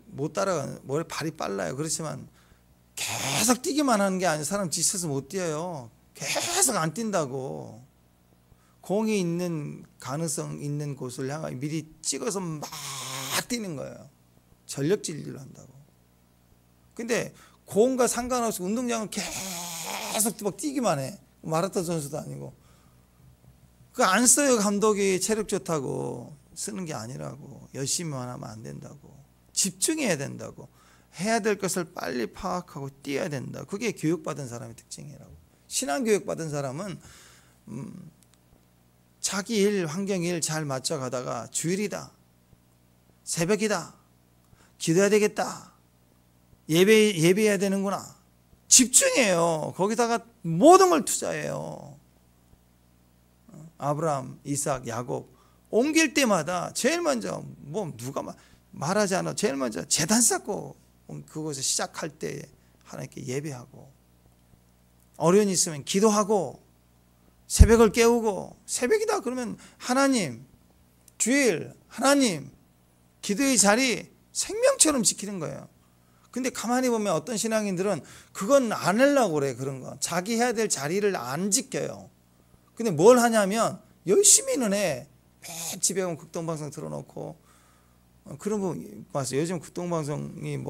못 따라가는, 머리 발이 빨라요. 그렇지만 계속 뛰기만 하는 게 아니라 사람 지쳐서 못 뛰어요. 계속 안 뛴다고. 공이 있는 가능성 있는 곳을 향해 미리 찍어서 막 뛰는 거예요. 전력 질주를 한다고. 근데 공과 상관없이 운동장은 계속 막 뛰기만 해. 마라톤 선수도 아니고. 그 안 써요. 감독이 체력 좋다고. 쓰는 게 아니라고. 열심히만 하면 안 된다고. 집중해야 된다고. 해야 될 것을 빨리 파악하고 뛰어야 된다. 그게 교육받은 사람의 특징이라고. 신앙교육 받은 사람은 자기 일, 환경 일 잘 맞춰가다가 주일이다, 새벽이다, 기도해야 되겠다, 예배해야 되는구나. 집중해요. 거기다가 모든 걸 투자해요. 아브라함, 이삭, 야곱 옮길 때마다 제일 먼저 누가 말하지 않아 제일 먼저 제단 쌓고 그것을 시작할 때 하나님께 예배하고, 어려움이 있으면 기도하고, 새벽을 깨우고, 새벽이다 그러면 하나님, 주일, 하나님, 기도의 자리 생명처럼 지키는 거예요. 근데 가만히 보면 어떤 신앙인들은 그건 안 하려고 그래. 그런 거 자기 해야 될 자리를 안 지켜요. 근데 뭘 하냐면 열심히는 해. 매일 집에 오면 극동방송 틀어놓고, 그런 거 봤어요. 요즘 극동방송이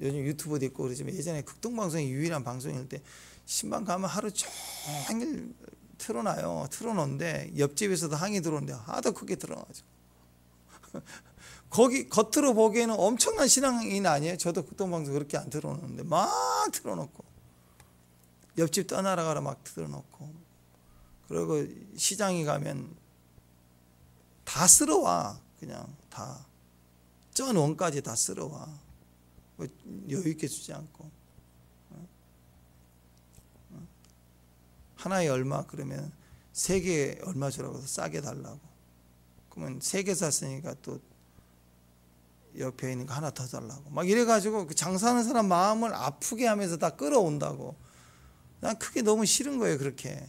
요즘 유튜브도 있고 그러지만 예전에 극동방송이 유일한 방송일 때 신방 가면 하루 종일 틀어놔요. 틀어놓는데 옆집에서도 항의 들어오는데 하도 크게 틀어놔가지고 거기 겉으로 보기에는 엄청난 신앙인 아니에요? 저도 극동방송 그렇게 안 틀어놓는데 막 틀어놓고, 옆집 떠나라 가라 막 틀어놓고, 그리고 시장에 가면 다 쓸어와. 그냥 다 전 원까지 다 쓸어와. 여유 있게 주지 않고. 하나에 얼마 그러면 3개 얼마 주라고 해서 싸게 달라고. 그러면 3개 샀으니까 또 옆에 있는 거 하나 더 달라고. 막 이래가지고 그 장사하는 사람 마음을 아프게 하면서 다 끌어온다고. 난 그게 너무 싫은 거예요. 그렇게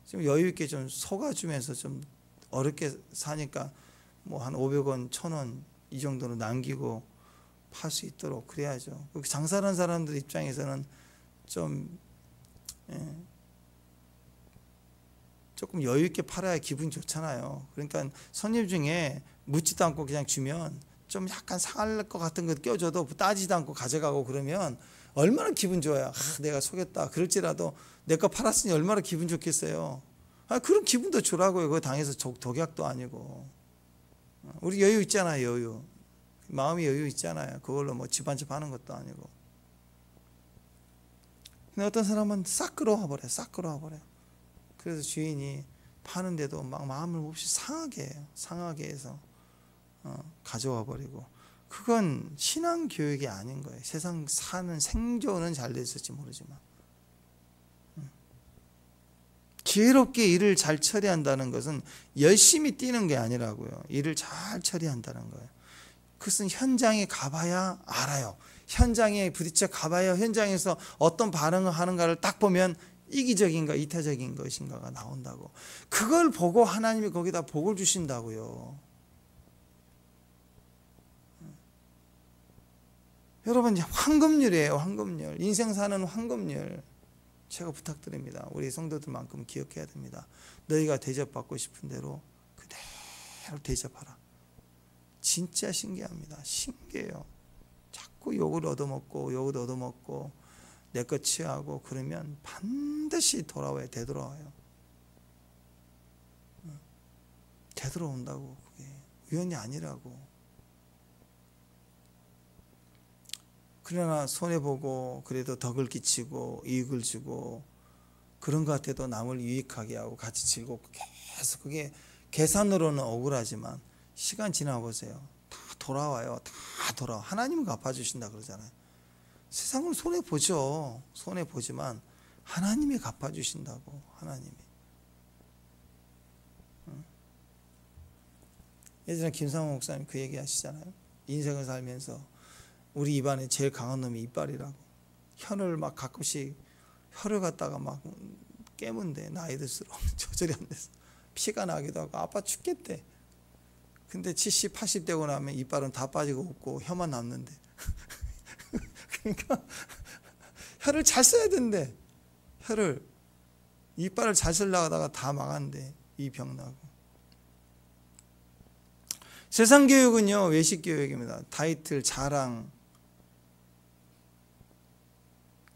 좀 여유 있게 좀 속아주면서 좀 어렵게 사니까 한 500원, 1000원 이 정도로 남기고 팔 수 있도록 그래야죠. 장사하는 사람들 입장에서는 좀 조금 여유 있게 팔아야 기분이 좋잖아요. 그러니까 손님 중에 묻지도 않고 그냥 주면 좀 약간 상할 것 같은 거 껴줘도 따지도 않고 가져가고 그러면 얼마나 기분 좋아요. 내가 속였다 그럴지라도 내 거 팔았으니 얼마나 기분 좋겠어요. 그런 기분도 주라고요. 그거 당해서 독약도 아니고. 우리 여유 있잖아요. 여유. 마음이 여유 있잖아요. 그걸로 집 한 집 하는 것도 아니고. 근데 어떤 사람은 싹 끌어와 버려. 싹 끌어와 버려. 그래서 주인이 파는데도 막 마음을 몹시 상하게 해요. 상하게 해서 가져와 버리고. 그건 신앙 교육이 아닌 거예요. 세상 사는 생존은 잘 됐을지 모르지만 지혜롭게 일을 잘 처리한다는 것은 열심히 뛰는 게 아니라고요. 일을 잘 처리한다는 거예요. 그것은 현장에 가봐야 알아요. 현장에 부딪혀 가봐야 현장에서 어떤 반응을 하는가를 딱 보면 이기적인가 이타적인 것인가가 나온다고. 그걸 보고 하나님이 거기다 복을 주신다고요. 여러분, 황금률이에요. 황금률. 인생 사는 황금률. 제가 부탁드립니다. 우리 성도들만큼 기억해야 됩니다. 너희가 대접받고 싶은 대로 그대로 대접하라. 진짜 신기합니다. 신기해요. 자꾸 욕을 얻어먹고 내 것 취하고 그러면 반드시 되돌아와요. 되돌아온다고. 그게 우연이 아니라고. 그러나 손해보고 그래도 덕을 끼치고 이익을 주고 그런 것 같아도 남을 유익하게 하고 같이 즐겁고 계속 그게 계산으로는 억울하지만 시간 지나보세요. 다 돌아와요. 다 돌아와. 하나님은 갚아주신다 그러잖아요. 세상은 손해보죠. 손해보지만 하나님이 갚아주신다고. 하나님이. 예전에 김상호 목사님 그 얘기 하시잖아요. 인생을 살면서 우리 입안에 제일 강한 놈이 이빨이라고. 혀를 막 가끔씩 혀를 갖다가 막 깨문대. 나이 들수록 조절이 안 돼서 피가 나기도 하고 아파 죽겠대. 근데 70, 80 되고 나면 이빨은 다 빠지고 없고 혀만 남는데. 그러니까 혀를 잘 써야 된대. 혀를. 이빨을 잘 쓰려고 하다가 다 망한대. 이 병 나고. 세상 교육은요, 외식 교육입니다. 타이틀, 자랑,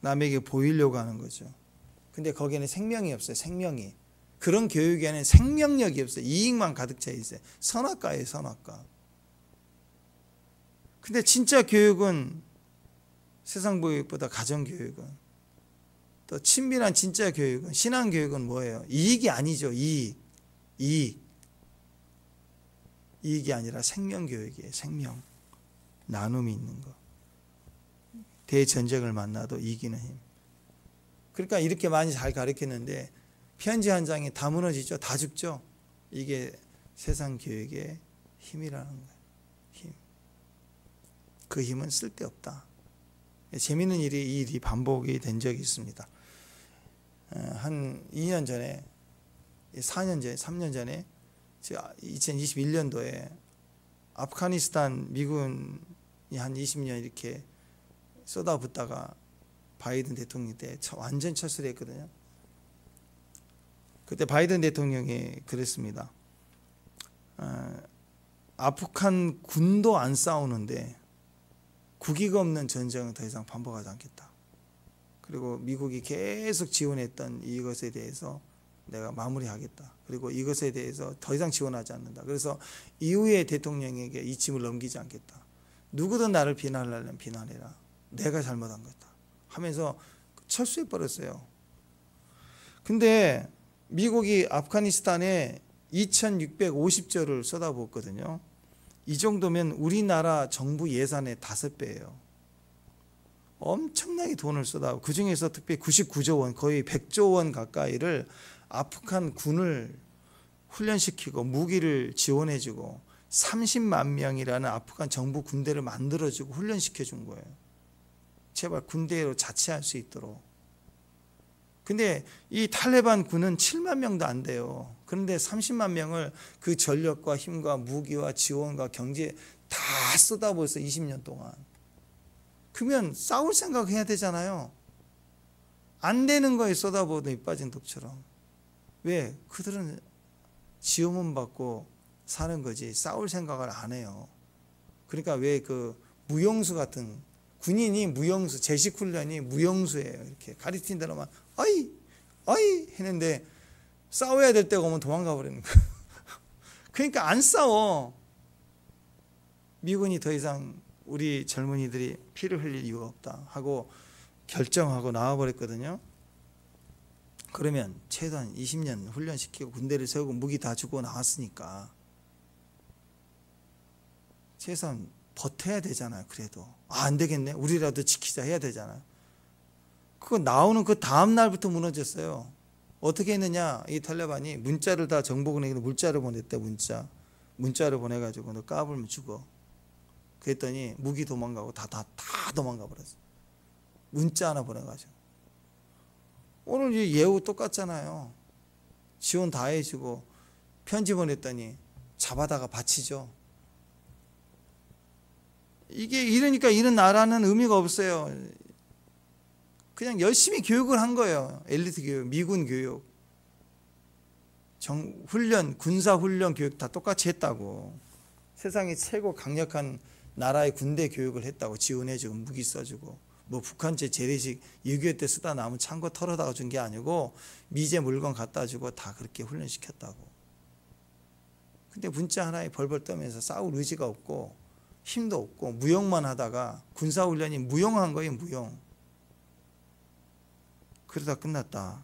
남에게 보이려고 하는 거죠. 근데 거기에는 생명이 없어요. 생명이. 그런 교육에는 생명력이 없어요. 이익만 가득 차 있어요. 선악과예요. 선악과. 근데 진짜 교육은 세상 교육보다 가정 교육은 또 친밀한 진짜 교육은 신앙 교육은 뭐예요? 이익이 아니죠. 이익이 아니라 생명 교육이에요. 생명. 나눔이 있는 거. 대전쟁을 만나도 이기는 힘. 그러니까 이렇게 많이 잘 가르쳤는데 편지 한 장이 다 무너지죠. 다 죽죠. 이게 세상 교육의 힘이라는 거예요. 힘. 그 힘은 쓸데없다. 재미있는 일이 이 일이 반복이 된 적이 있습니다. 한 2년 전에 4년 전에 3년 전에 2021년도에 아프가니스탄 미군이 한 20년 이렇게 쏟아붓다가 바이든 대통령 때 완전 철수를 했거든요. 그때 바이든 대통령이 그랬습니다. 아프간 군도 안 싸우는데 국익 없는 전쟁은 더 이상 반복하지 않겠다. 그리고 미국이 계속 지원했던 이것에 대해서 내가 마무리하겠다. 그리고 이것에 대해서 더 이상 지원하지 않는다. 그래서 이후에 대통령에게 이 짐을 넘기지 않겠다. 누구든 나를 비난하려면 비난해라. 내가 잘못한 거다. 하면서 철수해 버렸어요. 근데 미국이 아프가니스탄에 2650조를 쏟아부었거든요. 이 정도면 우리나라 정부 예산의 5배예요. 엄청나게 돈을 쏟아. 그 중에서 특별히 99조 원, 거의 100조 원 가까이를 아프간 군을 훈련시키고 무기를 지원해주고 30만 명이라는 아프간 정부 군대를 만들어주고 훈련시켜준 거예요. 제발 군대로 자치할 수 있도록. 근데 이 탈레반 군은 7만 명도 안 돼요. 그런데 30만 명을 그 전력과 힘과 무기와 지원과 경제 다 쏟아부어서 20년 동안. 그러면 싸울 생각해야 되잖아요. 안 되는 거에 쏟아부어도 이 빠진 독처럼. 왜? 그들은 지원만 받고 사는 거지 싸울 생각을 안 해요. 그러니까 왜 그 무용수 같은 군인이 무용수, 제식 훈련이 무용수예요. 이렇게 가르친 대로만 어이 했는데 싸워야 될 때가 오면 도망가 버리는 거예요. 그러니까 안 싸워. 미군이 더 이상 우리 젊은이들이 피를 흘릴 이유가 없다 하고 결정하고 나와버렸거든요. 그러면 최소한 20년 훈련시키고 군대를 세우고 무기 다 주고 나왔으니까 최소한 버텨야 되잖아요. 그래도 안 되겠네. 우리라도 지키자 해야 되잖아요. 그거 나오는 그 다음 날부터 무너졌어요. 어떻게 했느냐? 이 탈레반이 문자를 다 정보은행으로 문자를 보냈대. 문자를 보내가지고 너 까불면 죽어. 그랬더니 무기 도망가고 다 도망가 버렸어. 문자 하나 보내가지고. 오늘 이 예우 똑같잖아요. 지원 다 해주고 편지 보냈더니 잡아다가 바치죠. 이게 이러니까 이런 나라는 의미가 없어요. 그냥 열심히 교육을 한 거예요. 엘리트 교육, 미군 교육, 훈련, 군사 훈련 교육 다 똑같이 했다고. 세상에 최고 강력한 나라의 군대 교육을 했다고. 지원해주고 무기 써주고, 뭐 북한제 재래식 6.25 때 쓰다 남은 창고 털어다가 준 게 아니고 미제 물건 갖다 주고 다 그렇게 훈련시켰다고. 근데 문자 하나에 벌벌 떠면서 싸울 의지가 없고 힘도 없고 무용만 하다가 군사훈련이 무용한 거예요. 무용. 그러다 끝났다.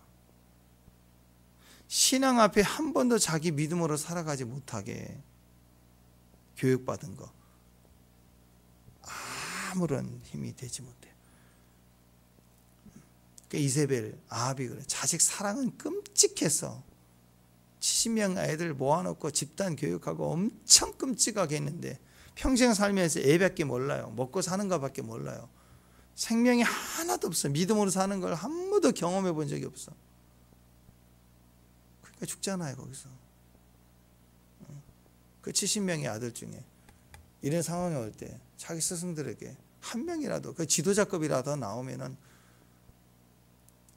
신앙 앞에 한 번도 자기 믿음으로 살아가지 못하게 교육받은 거 아무런 힘이 되지 못해요. 이세벨, 아합이 그래. 자식 사랑은 끔찍해서 70명 애들 모아놓고 집단 교육하고 엄청 끔찍하게 했는데 평생 살면서 애밖에 몰라요. 먹고 사는 것밖에 몰라요. 생명이 하나도 없어. 믿음으로 사는 걸 한 번도 경험해 본 적이 없어. 그러니까 죽잖아요 거기서. 그 70명의 아들 중에 이런 상황이 올 때 자기 스승들에게 한 명이라도 그 지도자급이라도 나오면은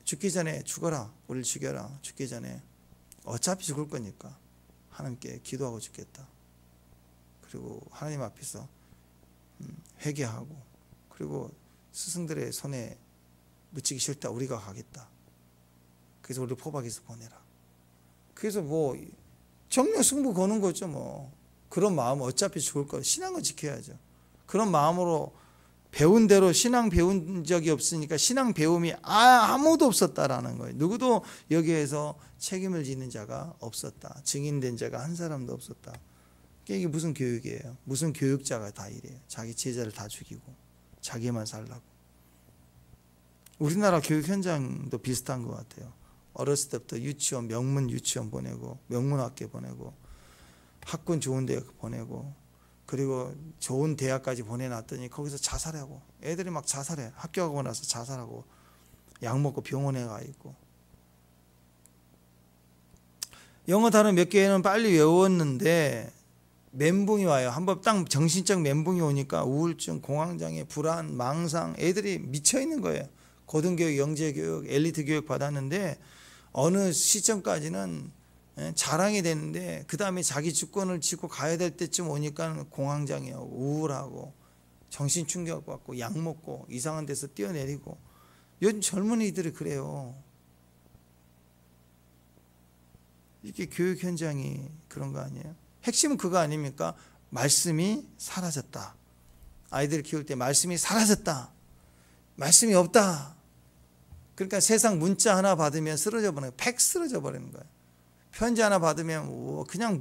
죽기 전에 죽어라, 우리를 죽여라. 죽기 전에 어차피 죽을 거니까 하나님께 기도하고 죽겠다. 그리고 하나님 앞에서 회개하고, 그리고 스승들의 손에 묻히기 싫다, 우리가 가겠다. 그래서 우리를 포박해서 보내라. 그래서 뭐 정령 승부 거는 거죠. 뭐 그런 마음, 어차피 죽을 거 신앙을 지켜야죠. 그런 마음으로 배운 대로 신앙 배운 적이 없으니까 신앙 배움이 아무도 없었다라는 거예요. 누구도 여기에서 책임을 지는 자가 없었다. 증인된 자가 한 사람도 없었다. 이게 무슨 교육이에요? 무슨 교육자가 다 이래요? 자기 제자를 다 죽이고 자기만 살라고. 우리나라 교육 현장도 비슷한 것 같아요. 어렸을 때부터 유치원, 명문 유치원 보내고 명문학교 보내고 학군 좋은 대학 보내고 그리고 좋은 대학까지 보내놨더니 거기서 자살하고, 애들이 막 자살해. 학교 가고 나서 자살하고 약 먹고 병원에 가 있고. 영어 단어 몇 개는 빨리 외웠는데 멘붕이 와요. 한번 딱 정신적 멘붕이 오니까 우울증, 공황장애, 불안, 망상, 애들이 미쳐 있는 거예요. 고등교육, 영재교육, 엘리트 교육 받았는데 어느 시점까지는 자랑이 되는데 그 다음에 자기 주권을 쥐고 가야 될 때쯤 오니까 공황장애하고 우울하고 정신 충격받고 약 먹고 이상한 데서 뛰어내리고. 요즘 젊은이들이 그래요. 이게 교육 현장이 그런 거 아니에요? 핵심은 그거 아닙니까? 말씀이 사라졌다. 아이들 키울 때 말씀이 사라졌다. 말씀이 없다. 그러니까 세상 문자 하나 받으면 쓰러져 버리는 거예요. 팩 쓰러져 버리는 거예요. 편지 하나 받으면 그냥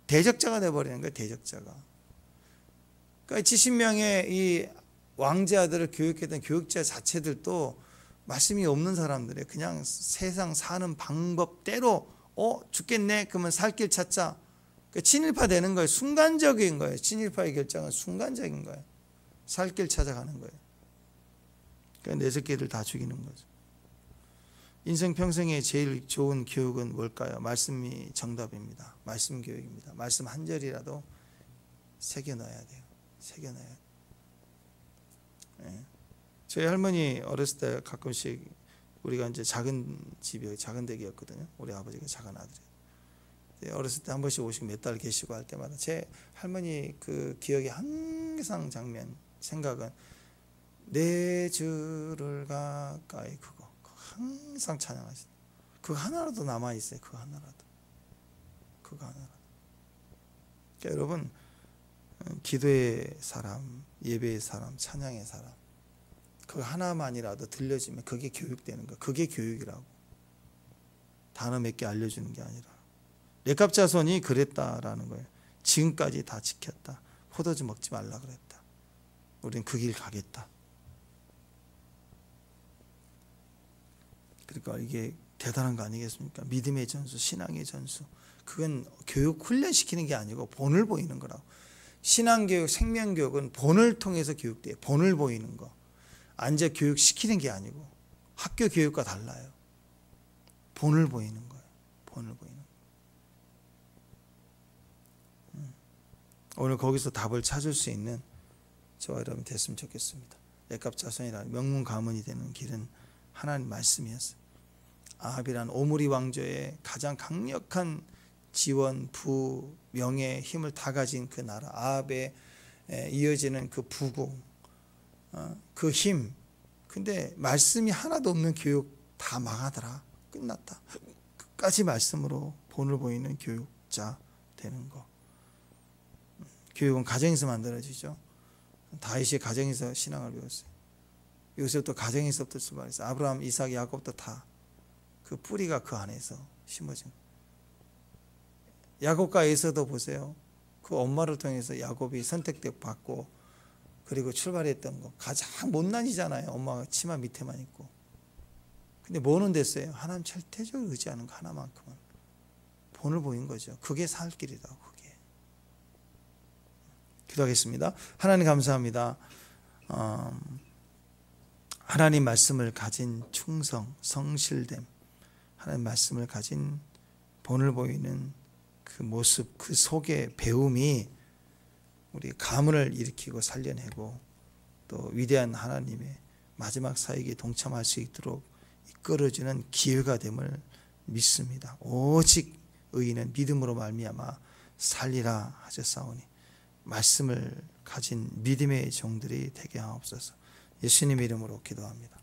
대적자가 돼버리는 거예요. 대적자가. 그러니까 70명의 이 왕자들을 교육했던 교육자 자체들도 말씀이 없는 사람들이에요. 그냥 세상 사는 방법대로 죽겠네? 그러면 살 길 찾자. 그러니까 친일파 되는 거예요. 순간적인 거예요. 친일파의 결정은 순간적인 거예요. 살 길 찾아가는 거예요. 그러니까 내 새끼들 다 죽이는 거죠. 인생 평생에 제일 좋은 교육은 뭘까요? 말씀이 정답입니다. 말씀 교육입니다. 말씀 한 절이라도 새겨 넣어야 돼요. 새겨 넣어야 돼요. 네. 저희 할머니 어렸을 때 가끔씩 우리가 이제 작은 집이 작은 댁이었거든요. 우리 아버지가 작은 아들이. 어렸을 때 한 번씩 오시고 몇 달 계시고 할 때마다 제 할머니 그 기억에 항상 장면, 생각은 내 주를 가까이, 그거 항상 찬양하시다. 그거 하나라도 남아있어요. 그거 하나라도. 그거 하나라도. 그러니까 여러분, 기도의 사람, 예배의 사람, 찬양의 사람, 그거 하나만이라도 들려주면 그게 교육되는 거예요. 그게 교육이라고. 단어 몇 개 알려주는 게 아니라. 레캅 자손이 그랬다라는 거예요. 지금까지 다 지켰다. 포도주 먹지 말라 그랬다. 우린 그 길 가겠다. 그러니까 이게 대단한 거 아니겠습니까? 믿음의 전수, 신앙의 전수. 그건 교육 훈련시키는 게 아니고 본을 보이는 거라고. 신앙교육, 생명교육은 본을 통해서 교육돼요. 본을 보이는 거. 앉아 교육시키는 게 아니고 학교 교육과 달라요. 본을 보이는 거예요. 본을 보이는 거. 오늘 거기서 답을 찾을 수 있는 저와 여러분 됐으면 좋겠습니다. 레갑 자손이라는 명문 가문이 되는 길은 하나님 말씀이었어요. 아합이란 오므리 왕조의 가장 강력한 지원, 부, 명예, 힘을 다 가진 그 나라, 아합에 이어지는 그 부고, 그 힘. 근데 말씀이 하나도 없는 교육 다 망하더라. 끝났다. 끝까지 말씀으로 본을 보이는 교육자 되는 거. 교육은 가정에서 만들어지죠. 다윗이 가정에서 신앙을 배웠어요. 요셉도 가정에서부터 출발했어요. 아브라함, 이삭, 야곱도 다 그 뿌리가 그 안에서 심어진 거예요. 야곱과 에서도 보세요. 그 엄마를 통해서 야곱이 선택되고 받고 그리고 출발했던 거 가장 못난이잖아요. 엄마가 치마 밑에만 있고. 근데 뭐는 됐어요? 하나님 절대적으로 의지하는 거 하나만큼은 본을 보인 거죠. 그게 살 길이다. 그게. 기도하겠습니다. 하나님 감사합니다. 하나님 말씀을 가진 충성, 성실됨, 하나님 말씀을 가진 본을 보이는 그 모습, 그 속의 배움이 우리 가문을 일으키고 살려내고 또 위대한 하나님의 마지막 사역에 동참할 수 있도록 이끌어주는 기회가 됨을 믿습니다. 오직 의인은 믿음으로 말미암아 살리라 하셨사오니 말씀을 가진 믿음의 종들이 되게 하옵소서. 예수님 이름으로 기도합니다.